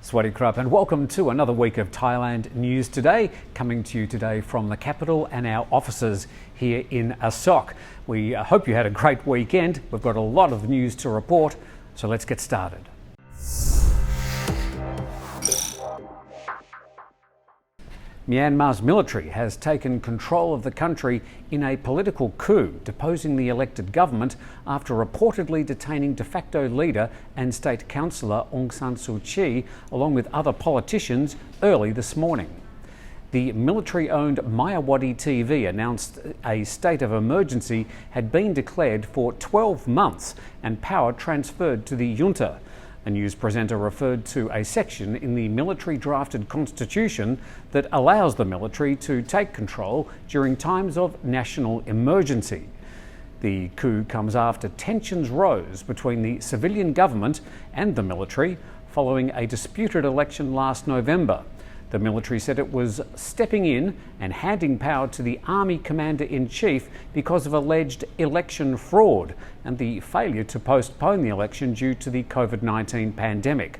Swaddy Krupp, and welcome to another week of Thailand News Today, coming to you today from the capital and our offices here in Asok. We hope you had a great weekend. We've got a lot of news to report, so let's get started. Myanmar's military has taken control of the country in a political coup, deposing the elected government after reportedly detaining de facto leader and state counsellor Aung San Suu Kyi, along with other politicians, early this morning. The military-owned Myawaddy TV announced a state of emergency had been declared for 12 months and power transferred to the Junta. A news presenter referred to a section in the military-drafted constitution that allows the military to take control during times of national emergency. The coup comes after tensions rose between the civilian government and the military following a disputed election last November. The military said it was stepping in and handing power to the army commander-in-chief because of alleged election fraud and the failure to postpone the election due to the COVID-19 pandemic.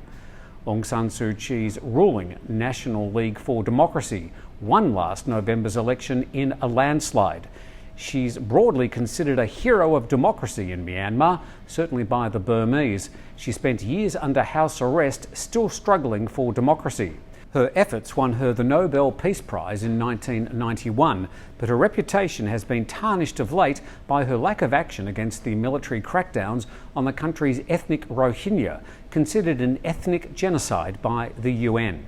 Aung San Suu Kyi's ruling National League for Democracy won last November's election in a landslide. She's broadly considered a hero of democracy in Myanmar, certainly by the Burmese. She spent years under house arrest, still struggling for democracy. Her efforts won her the Nobel Peace Prize in 1991, but her reputation has been tarnished of late by her lack of action against the military crackdowns on the country's ethnic Rohingya, considered an ethnic genocide by the UN.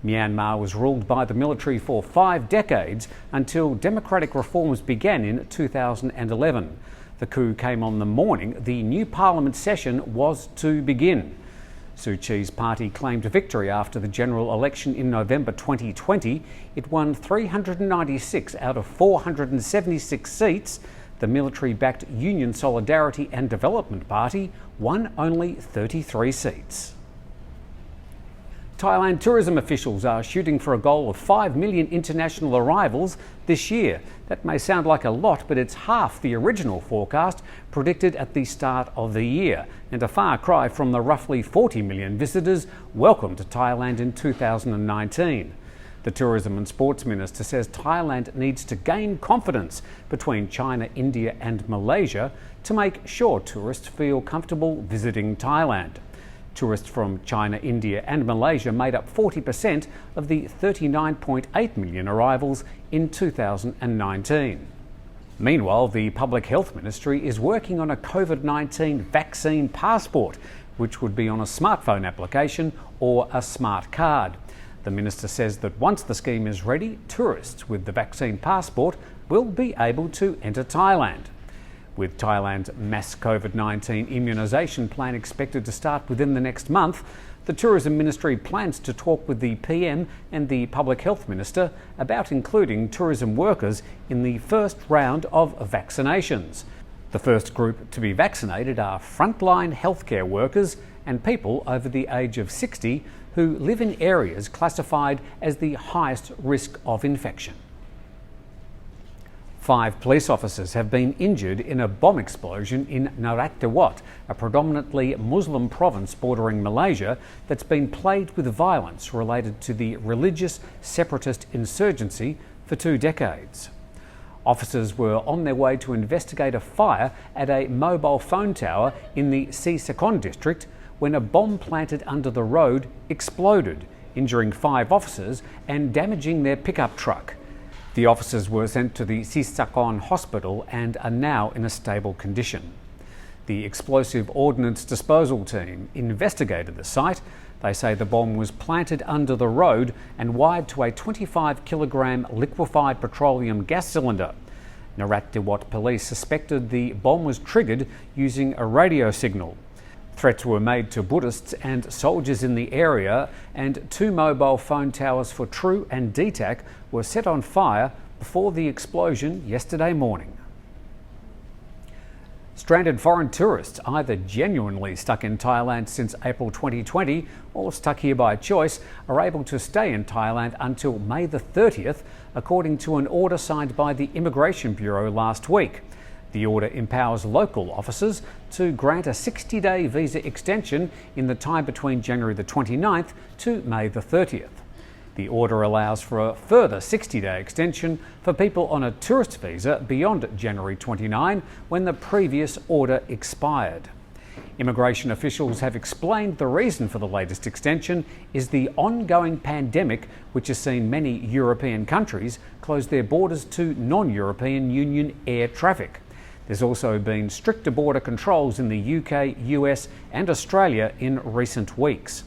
Myanmar was ruled by the military for 5 decades until democratic reforms began in 2011. The coup came on the morning the new parliament session was to begin. Suu Kyi's party claimed victory after the general election in November 2020. It won 396 out of 476 seats. The military-backed Union Solidarity and Development Party won only 33 seats. Thailand tourism officials are shooting for a goal of 5 million international arrivals this year. That may sound like a lot, but it's half the original forecast predicted at the start of the year, and a far cry from the roughly 40 million visitors welcomed to Thailand in 2019. The Tourism and Sports Minister says Thailand needs to gain confidence between China, India and Malaysia to make sure tourists feel comfortable visiting Thailand. Tourists from China, India and Malaysia made up 40% of the 39.8 million arrivals in 2019. Meanwhile, the Public Health Ministry is working on a COVID-19 vaccine passport, which would be on a smartphone application or a smart card. The minister says that once the scheme is ready, tourists with the vaccine passport will be able to enter Thailand. With Thailand's mass COVID-19 immunisation plan expected to start within the next month, the Tourism Ministry plans to talk with the PM and the Public Health Minister about including tourism workers in the first round of vaccinations. The first group to be vaccinated are frontline healthcare workers and people over the age of 60 who live in areas classified as the highest risk of infection. 5 police officers have been injured in a bomb explosion in Narathiwat, a predominantly Muslim province bordering Malaysia that's been plagued with violence related to the religious separatist insurgency for 2 decades. Officers were on their way to investigate a fire at a mobile phone tower in the Sisakan district when a bomb planted under the road exploded, injuring 5 officers and damaging their pickup truck. The officers were sent to the Sisakan hospital and are now in a stable condition. The explosive ordnance disposal team investigated the site. They say the bomb was planted under the road and wired to a 25-kilogram liquefied petroleum gas cylinder. Narathiwat police suspected the bomb was triggered using a radio signal. Threats were made to Buddhists and soldiers in the area, and 2 mobile phone towers for True and DTAC were set on fire before the explosion yesterday morning. Stranded foreign tourists, either genuinely stuck in Thailand since April 2020 or stuck here by choice, are able to stay in Thailand until May the 30th, according to an order signed by the Immigration Bureau last week. The order empowers local officers to grant a 60-day visa extension in the time between January the 29th to May the 30th. The order allows for a further 60-day extension for people on a tourist visa beyond January 29, when the previous order expired. Immigration officials have explained the reason for the latest extension is the ongoing pandemic, which has seen many European countries close their borders to non-European Union air traffic. There's also been stricter border controls in the UK, US and Australia in recent weeks.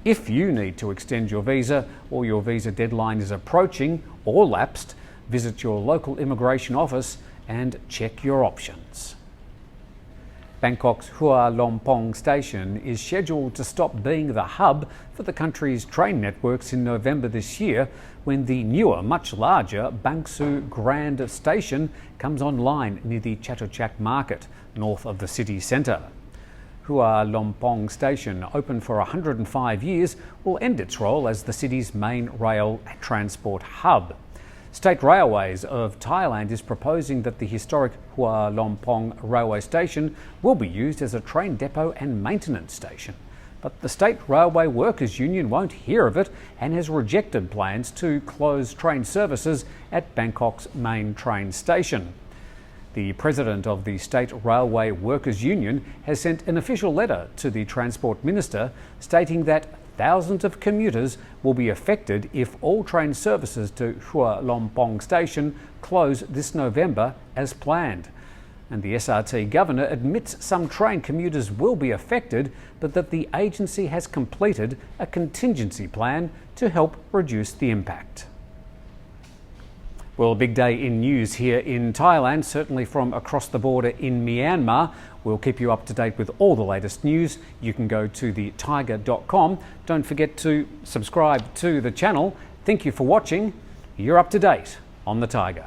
If you need to extend your visa or your visa deadline is approaching or lapsed, visit your local immigration office and check your options. Bangkok's Hua Lompong station is scheduled to stop being the hub for the country's train networks in November this year, when the newer, much larger Bangsu Grand station comes online near the Chatuchak market, north of the city centre. Hua Lompong station, open for 105 years, will end its role as the city's main rail transport hub. State Railways of Thailand is proposing that the historic Hua Lompong railway station will be used as a train depot and maintenance station. But the State Railway Workers Union won't hear of it and has rejected plans to close train services at Bangkok's main train station. The president of the State Railway Workers Union has sent an official letter to the Transport Minister stating that thousands of commuters will be affected if all train services to Hua Lompong station close this November as planned. And the SRT governor admits some train commuters will be affected, but that the agency has completed a contingency plan to help reduce the impact. Well, a big day in news here in Thailand, certainly from across the border in Myanmar. We'll keep you up to date with all the latest news. You can go to thetiger.com. Don't forget to subscribe to the channel. Thank you for watching. You're up to date on the Thaiger.